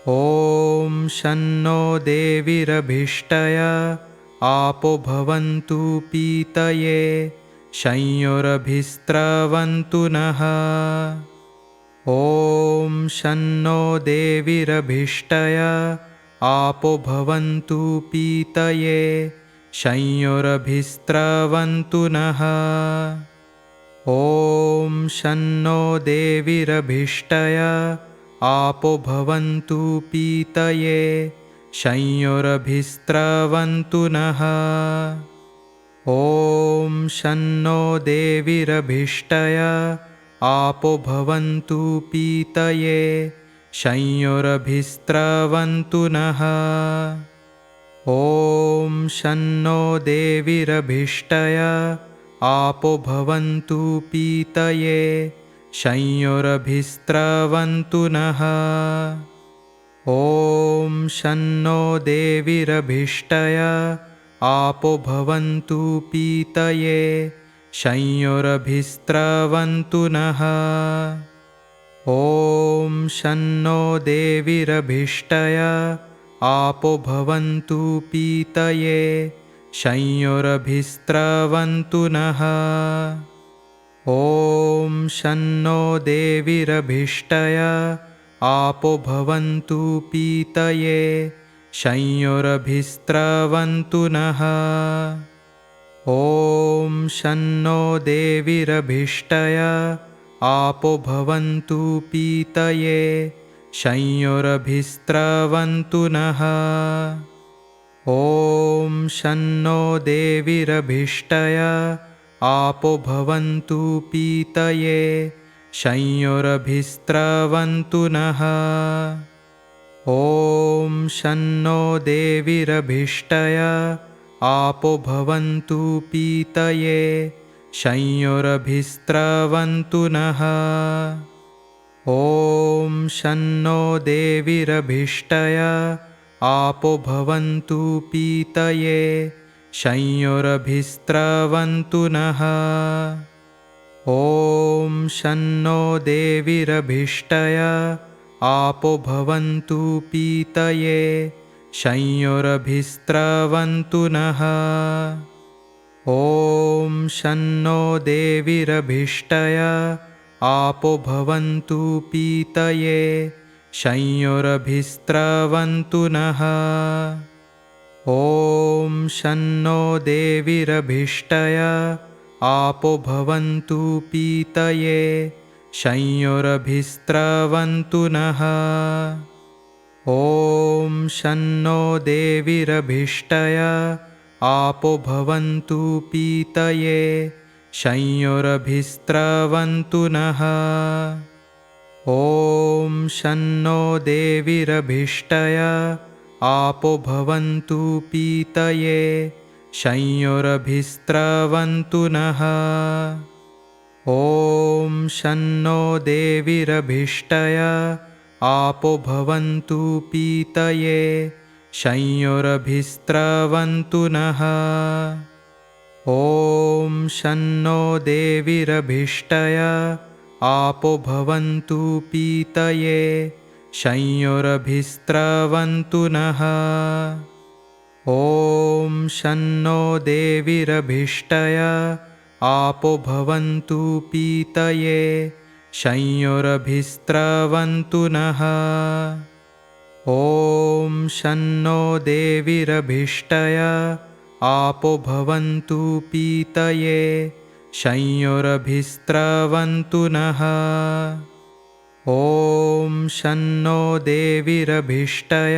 ॐ शन्नो देवीरभिष्टय आपो भवन्तु पीतये शंयोरभिस्त्रवन्तु नः। ॐ शन्नो देवीरभिष्टय आपो भवन्तु पीतये शंयोरभिस्त्रवन्तु नः। ॐ शन्नो देवीरभिष्टय आपो भवन्तु पीतये शंयोरभिस्त्रवन्तु नः। ॐ शन्नो देवीरभिष्टय आपो भवन्तु पीतये शंयोरभिस्त्रवन्तु नः। ॐ शन्नो देवीरभिष्टय आपो भवन्तु पीतये शंयोरभिस्त्रवन्तु नः। ॐ शन्नो देवीरभिष्टय आपो भवन्तु पीतये शंयोरभिस्त्रवन्तु नः। ॐ शन्नो देवीरभिष्टय आपो भवन्तु पीतये शंयोरभिस्त्रवन्तु नः। ॐ शन्नो देवीरभिष्टय आपो भवन्तु पीतये शंयोरभिस्त्रवन्तु नः। ॐ शन्नो देवीरभिष्टय आपो भवन्तु पीतये शंयोरभिस्त्रवन्तु नः। ॐ शन्नो देवीरभिष्टय आपो भवन्तु पीतये शंयोरभिस्त्रवन्तु नः। ॐ शन्नो देवीरभिष्टय आपो भवन्तु पीतये शंयोरभिस्त्रवन्तु नः। ॐ शन्नो देवीरभिष्टय आपो भवन्तु पीतये शंयोरभिस्त्रवन्तु नः। ॐ शन्नो देवीरभिष्टय आपो भवन्तु पीतये शंयोरभिस्त्रवन्तु नः। ॐ शन्नो देवीरभिष्टय आपो भवन्तु पीतये शंयोरभिस्त्रवन्तु नः। ॐ शन्नो देवीरभिष्टय आपो भवन्तु पीतये शंयोरभिस्त्रवन्तु नः। ॐ शन्नो देवीरभिष्टय आपो भवन्तु पीतये शंयोरभिस्त्रवन्तु नः। ॐ शन्नो देवीरभिष्टय आपो भवन्तु पीतये शंयोरभिस्त्रवन्तु नः। ॐ शन्नो देवीरभिष्टय आपो भवन्तु पीतये शंयोरभिस्त्रवन्तु नः। ॐ शन्नो देवीरभिष्टय आपो भवन्तु पीतये शंयोरभिस्त्रवन्तु नः। ॐ शन्नो देवीरभिष्टय आपो भवन्तु पीतये शंयोरभिस्त्रवन्तु नः। ॐ शन्नो देवीरभिष्टय आपो भवन्तु पीतये शंयोरभिस्त्रवन्तु नः। ॐ शन्नो देवीरभिष्टय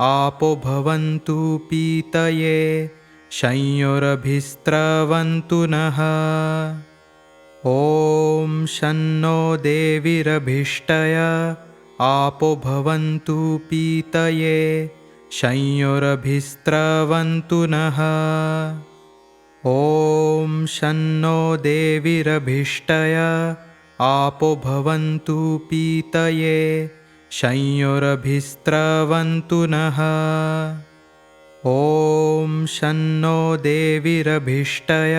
आपो भवन्तु पीतये शंयोरभिस्त्रवन्तु नः। ॐ शन्नो देवीरभिष्टय आपो भवन्तु पीतये शंयोरभिस्त्रवन्तु नः। ॐ शन्नो देवीरभिष्टय आपो भवन्तु पीतये शंयोरभिस्त्रवन्तु नः। ॐ शन्नो देवीरभिष्टय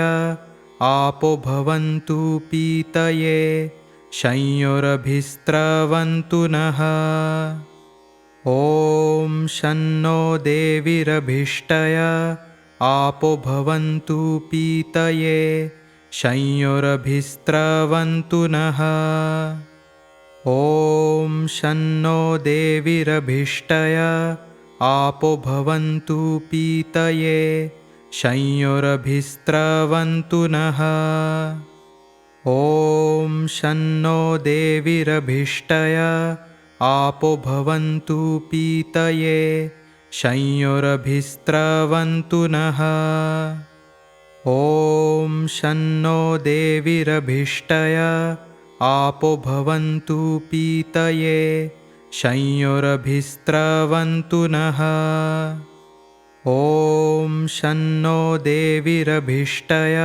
आपो भवन्तु पीतये शंयोरभिस्त्रवन्तु नः। ॐ शन्नो देवीरभिष्टय आपो भवन्तु पीतये संयोरभिस्त्रवन्तु नः। ॐ शन्नो देवीरभिष्टय आपो भवन्तु पीतये संयोरभिस्त्रवन्तु नः। ॐ शन्नो देवीरभिष्टय आपो भवन्तु पीतये संयोरभिस्त्रवन्तु नः। ॐ शन्नो देवीरभिष्टय आपो भवन्तु पीतये संयोरभिस्त्रवन्तु नः। ॐ शन्नो देवीरभिष्टय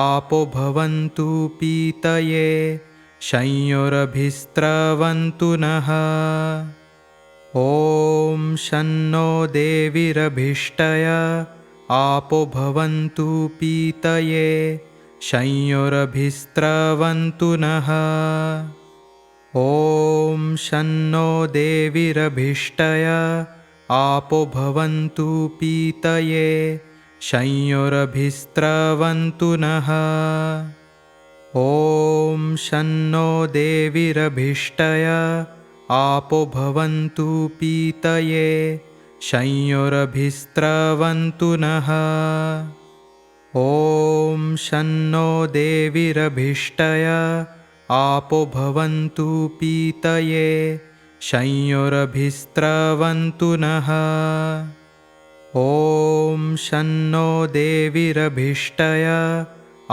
आपो भवन्तु पीतये संयोरभिस्त्रवन्तु नः। ॐ शन्नो देवीरभिष्टय आपो भवन्तु पीतये संयोरभिस्त्रवन्तु नः। ॐ शन्नो देवीरभिष्टय आपो भवन्तु पीतये संयोरभिस्त्रवन्तु नः। ॐ शन्नो देवीरभिष्टय आपो भवन्तु पीतये संयोरभिस्त्रवन्तु नः। ॐ शन्नो देवीरभिष्टय आपो भवन्तु पीतये संयोरभिस्त्रवन्तु नः। ॐ शन्नो देवीरभिष्टय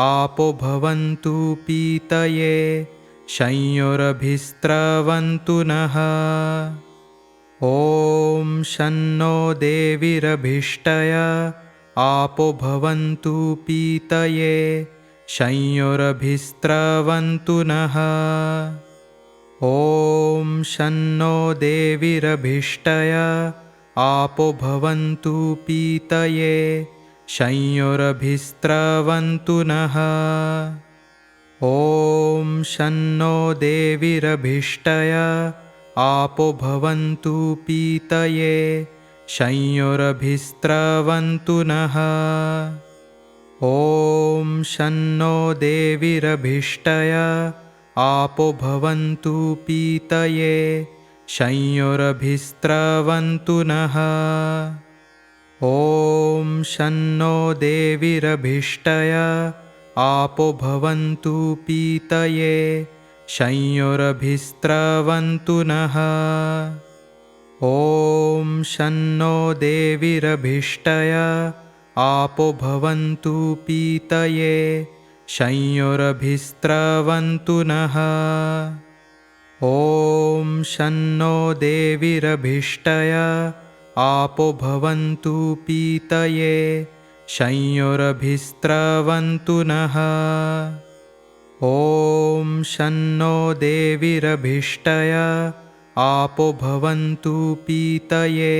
आपो भवन्तु पीतये संयोरभिस्त्रवन्तु नः। ॐ शन्नो देवीरभिष्टय आपो भवन्तु पीतये संयोरभिस्त्रवन्तु नः। ॐ शन्नो देवीरभिष्टय आपो भवन्तु पीतये संयोरभिस्त्रवन्तु नः। ॐ शन्नो देवीरभिष्टय आपो भवन्तु पीतये संयोरभिस्त्रवन्तु नः। ॐ शन्नो देवीरभिष्टय आपो भवन्तु पीतये संयोरभिस्त्रवन्तु नः। ॐ शन्नो देवीरभिष्टय आपो भवन्तु पीतये संयोरभिस्त्रवन्तु नः। ॐ शन्नो देवीरभिष्टय आपो भवन्तु पीतये संयोरभिस्त्रवन्तु नः। ॐ शन्नो देवीरभिष्टय आपो भवन्तु पीतये संयोरभिस्त्रवन्तु नः। ॐ शन्नो देवीरभिष्टय आपो भवन्तु पीतये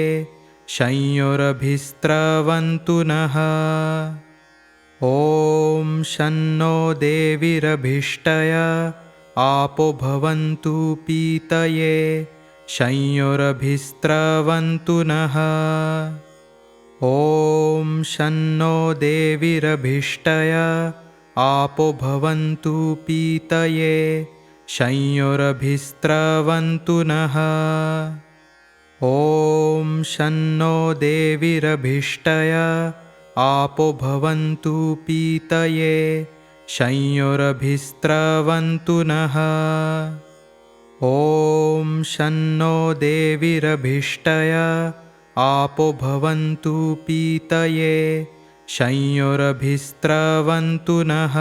संयोरभिस्त्रवन्तु नः। ॐ शन्नो देवीरभिष्टय आपो भवन्तु पीतये संयोरभिस्त्रवन्तु नः। ॐ शन्नो देवीरभिष्टय आपो भवन्तु पीतये संयोरभिस्त्रवन्तु नः। ॐ शन्नो देवीरभिष्टय आपो भवन्तु पीतये संयोरभिस्त्रवन्तु नः। ॐ शन्नो देवीरभिष्टय आपो भवन्तु पीतये संयोरभिस्त्रवन्तु नः।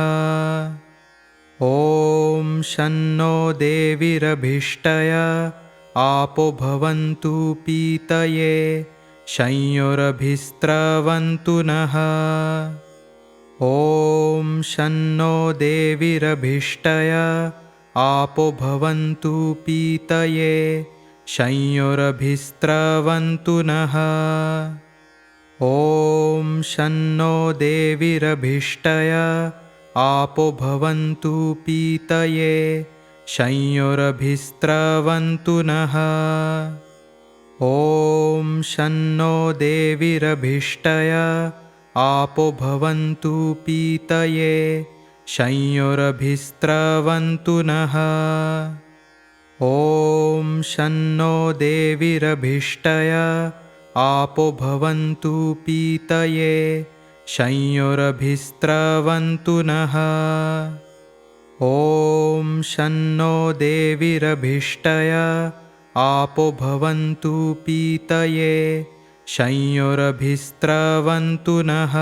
ॐ शन्नो देवीरभिष्टय आपो भवन्तु पीतये संयोरभिस्त्रवन्तु नः। ॐ शन्नो देवीरभिष्टय आपो भवन्तु पीतये संयोरभिस्त्रवन्तु नः। ॐ शन्नो देवीरभिष्टय आपो भवन्तु पीतये संयोरभिस्त्रवन्तु नः। ॐ शन्नो देवीरभिष्टय आपो भवन्तु पीतये संयोरभिस्त्रवन्तु नः। ॐ शन्नो देवीरभिष्टय आपो भवन्तु पीतये संयोरभिस्त्रवन्तु नः। ॐ शन्नो देवीरभिष्टय आपो भवन्तु पीतये संयोरभिस्त्रवन्तु नः।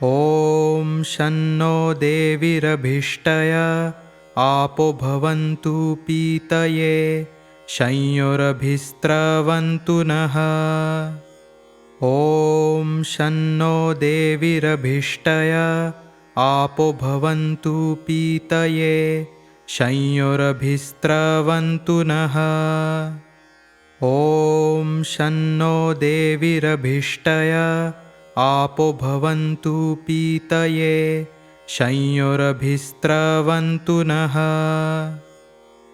ॐ शन्नो देवीरभिष्टय आपो भवन्तु पीतये संयोरभिस्त्रवन्तु नः। ॐ शन्नो देवीरभिष्टय आपो भवन्तु पीतये संयोरभिस्त्रवन्तु नः। ॐ शन्नो देवीरभिष्टय आपो भवन्तु पीतये संयोरभिस्त्रवन्तु नः।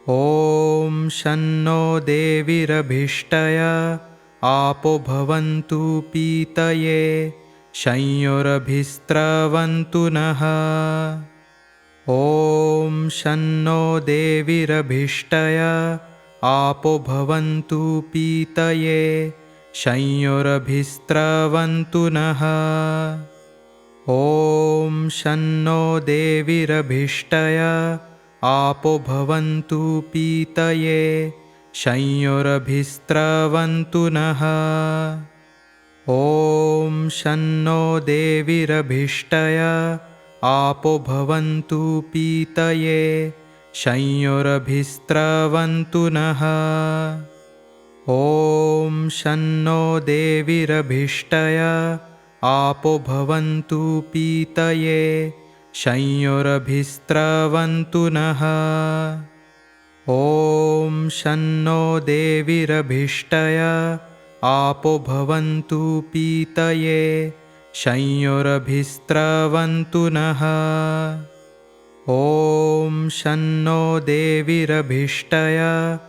ॐ शन्नो देवीरभिष्टय आपो भवन्तु पीतये संयोरभिस्त्रवन्तु नः। ॐ शन्नो देवीरभिष्टय आपो भवन्तु पीतये संयोरभिस्त्रवन्तु नः। ॐ शन्नो देवीरभिष्टय आपो भवन्तु पीतये संयोरभिस्त्रवन्तु नः। ॐ शन्नो देवीरभिष्टय आपो भवन्तु पीतये संयोरभिस्त्रवन्तु नः। ॐ शन्नो देवीरभिष्टय आपो भवन्तु पीतये संयोरभिस्त्रवन्तु नः। ॐ शन्नो देवीरभिष्टय आपो भवन्तु पीतये संयोरभिस्त्रवन्तु नः। ॐ शन्नो देवीरभिष्टय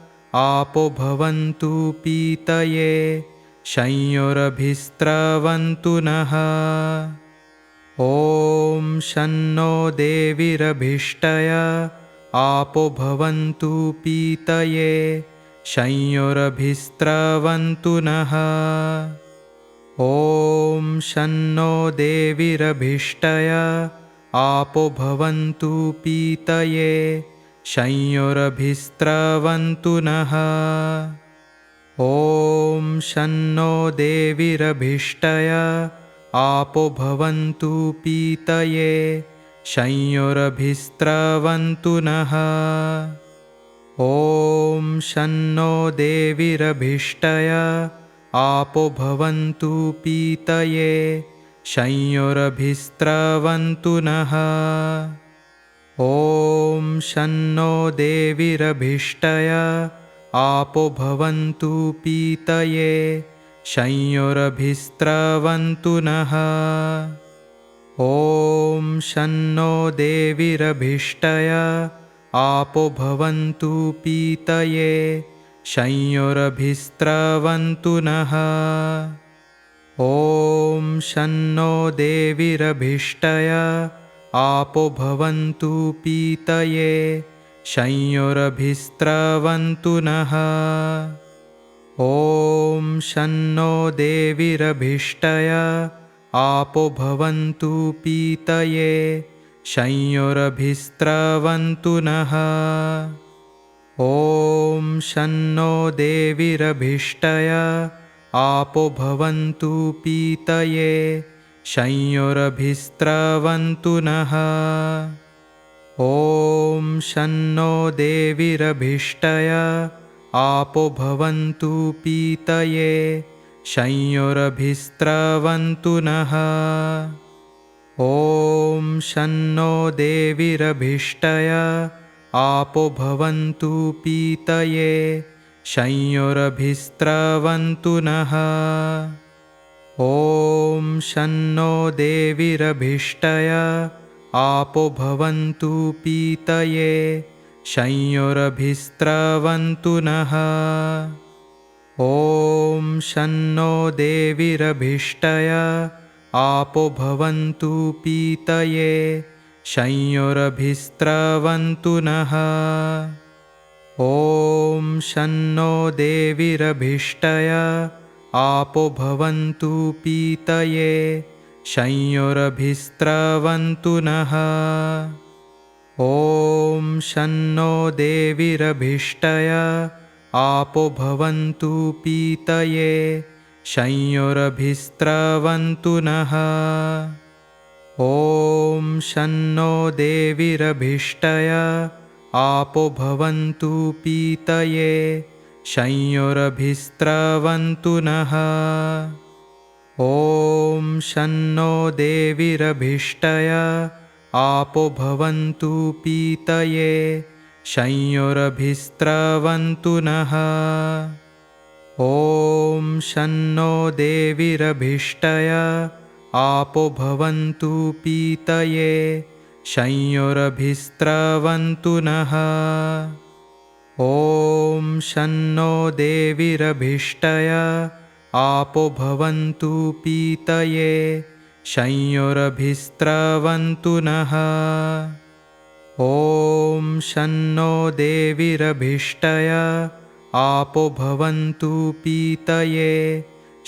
आपो भवन्तु पीतये संयोरभिस्त्रवन्तु नः। ॐ शन्नो देवीरभिष्टय आपो भवन्तु पीतये संयोरभिस्त्रवन्तु नः। ॐ शन्नो देवीरभिष्टय आपो भवन्तु पीतये संयोरभिस्त्रवन्तु नः। ॐ शन्नो देवीरभिष्टय आपो भवन्तु पीतये संयोरभिस्त्रवन्तु नः। ॐ शन्नो देवीरभिष्टय आपो भवन्तु पीतये संयोरभिस्त्रवन्तु नः। ॐ शन्नो देवीरभिष्टय आपो भवन्तु पीतये संयोरभिस्त्रवन्तु नः। ॐ शन्नो देवीरभिष्टय आपो भवन्तु पीतये संयोरभिस्त्रवन्तु नः। ॐ शन्नो देवीरभिष्टय आपो भवन्तु पीतये संयोरभिस्त्रवन्तु नः। ॐ शन्नो देवीरभिष्टय आपो भवन्तु पीतये संयोरभिस्त्रवन्तु नः। ॐ शन्नो देवीरभिष्टय आपो भवन्तु पीतये संयोरभिस्त्रवन्तु नः। ॐ शन्नो देवीरभिष्टय आपो भवन्तु पीतये संयोरभिस्त्रवन्तु नः। ॐ शन्नो देवीरभिष्टय आपो भवन्तु पीतये संयोरभिस्त्रवन्तु नः। ॐ शन्नो देवीरभिष्टय आपो भवन्तु पीतये संयोरभिस्त्रवन्तु नः। ॐ शन्नो देवीरभिष्टय आपो भवन्तु पीतये संयोरभिस्त्रवन्तु नः। ॐ शन्नो देवीरभिष्टय आपो भवन्तु पीतये संयोरभिस्त्रवन्तु नः। ॐ शन्नो देवीरभिष्टय आपो भवन्तु पीतये संयोरभिस्त्रवन्तु नः। ॐ शन्नो देवीरभिष्टय आपो भवन्तु पीतये संयोरभिस्त्रवन्तु नः। ॐ शन्नो देवीरभिष्टय आपो भवन्तु पीतये संयोरभिस्त्रवन्तु नः। ॐ शन्नो देवीरभिष्टय आपो भवन्तु पीतये संयोरभिस्त्रवन्तु नः। ॐ शन्नो देवीरभिष्टय आपो भवन्तु पीतये संयोरभिस्त्रवन्तु नः। ॐ शन्नो देवीरभिष्टय आपो भवन्तु पीतये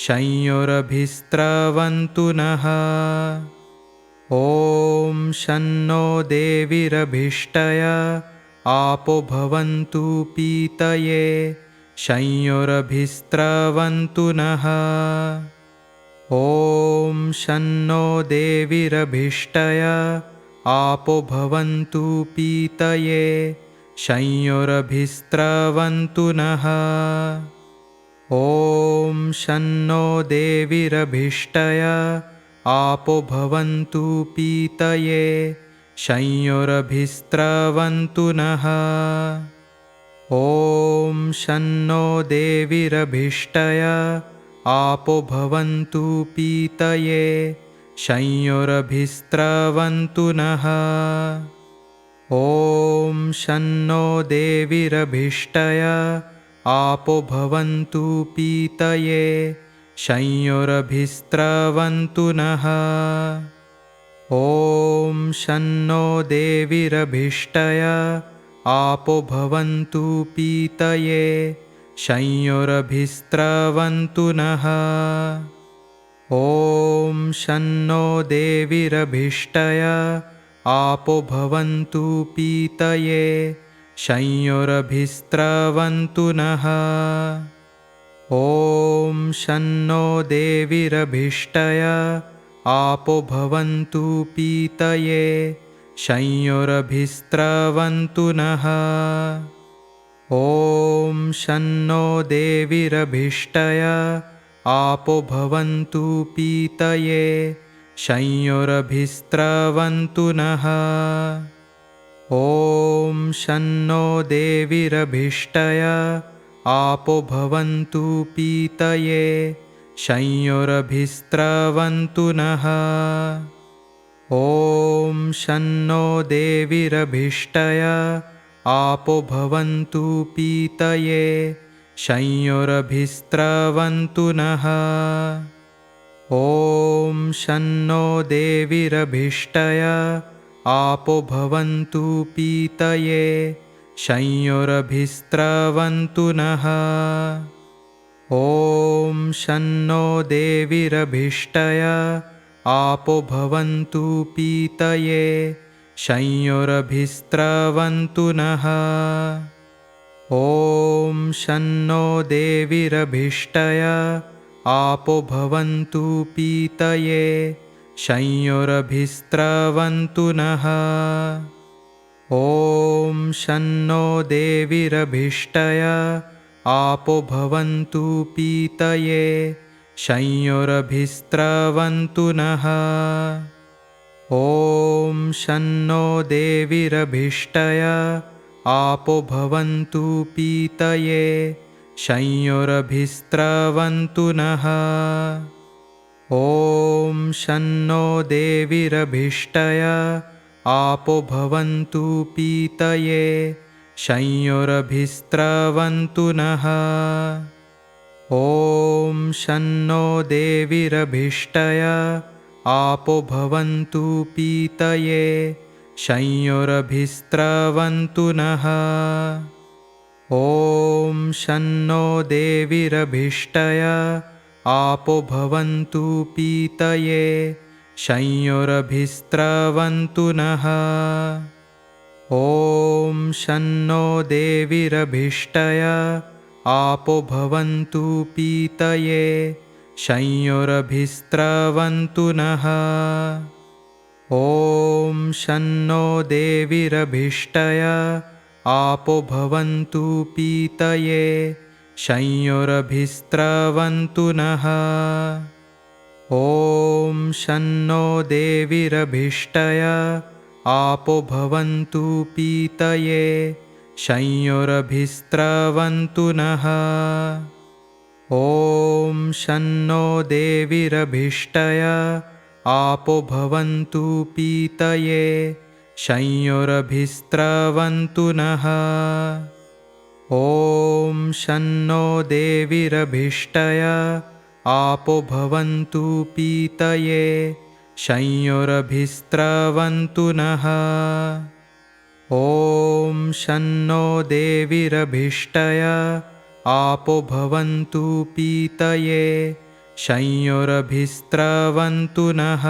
संयोरभिस्त्रवन्तु नः। ॐ शन्नो देवीरभिष्टय आपो भवन्तु पीतये संयोरभिस्त्रवन्तु नः। ॐ शन्नो देवीरभिष्टय आपो भवन्तु पीतये संयोरभिस्त्रवन्तु नः। ॐ शन्नो देवीरभिष्टय आपो भवन्तु पीतये संयोरभिस्त्रवन्तु नः। ॐ शन्नो देवीरभिष्टय आपो भवन्तु पीतये संयोरभिस्त्रवन्तु नः। ॐ शन्नो देवीरभिष्टय आपो भवन्तु पीतये संयोरभिस्त्रवन्तु नः। ॐ शन्नो देवीरभिष्टय आपो भवन्तु पीतये संयोरभिस्त्रवन्तु नः। ॐ शन्नो देवीरभिष्टय आपो भवन्तु पीतये संयोरभिस्त्रवन्तु नः। ॐ शन्नो देवीरभिष्टय आपो भवन्तु पीतये संयोरभिस्त्रवन्तु नः। ॐ शन्नो देवीरभिष्टय आपो भवन्तु पीतये संयोरभिस्त्रवन्तु नः। ॐ शन्नो देवीरभिष्टय आपो भवन्तु पीतये संयोरभिस्त्रवन्तु नः। ॐ शन्नो देवीरभिष्टय आपो भवन्तु पीतये संयोरभिस्त्रवन्तु नः। ॐ शन्नो देवीरभिष्टय आपो भवन्तु पीतये संयोरभिस्त्रवन्तु नः। ॐ शन्नो देवीरभिष्टय आपो भवन्तु पीतये संयोरभिस्त्रवन्तु नः। ॐ शन्नो देवीरभिष्टय आपो भवन्तु पीतये संयोरभिस्त्रवन्तु नः। ॐ शन्नो देवीरभिष्टय आपो भवन्तु पीतये संयोरभिस्त्रवन्तु नः। ॐ शन्नो देवीरभिष्टय आपो भवन्तु पीतये संयोरभिस्त्रवन्तु नः। ॐ शन्नो देवीरभिष्टय आपो भवन्तु पीतये संयोरभिस्त्रवन्तु नः। ॐ शन्नो देवीरभिष्टय आपो भवन्तु पीतये संयोरभिस्त्रवन्तु नः। ॐ शन्नो देवीरभिष्टय आपो भवन्तु पीतये संयोरभिस्त्रवन्तु नः। ॐ शन्नो देवीरभिष्टय आपो भवन्तु पीतये संयोरभिस्त्रवन्तु नः। ॐ शन्नो देवीरभिष्टय आपो भवन्तु पीतये संयोरभिस्त्रवन्तु नः। ॐ शन्नो देवीरभिष्टय आपो भवन्तु पीतये संयोरभिस्त्रवन्तु नः। ॐ शन्नो देवीरभिष्टय आपो भवन्तु पीतये संयोरभिस्त्रवन्तु नः। ॐ शन्नो देवीरभिष्टय आपो भवन्तु पीतये संयोरभिस्त्रवन्तु नः। ॐ शन्नो देवीरभिष्टय आपो भवन्तु पीतये संयोरभिस्त्रवन्तु नः।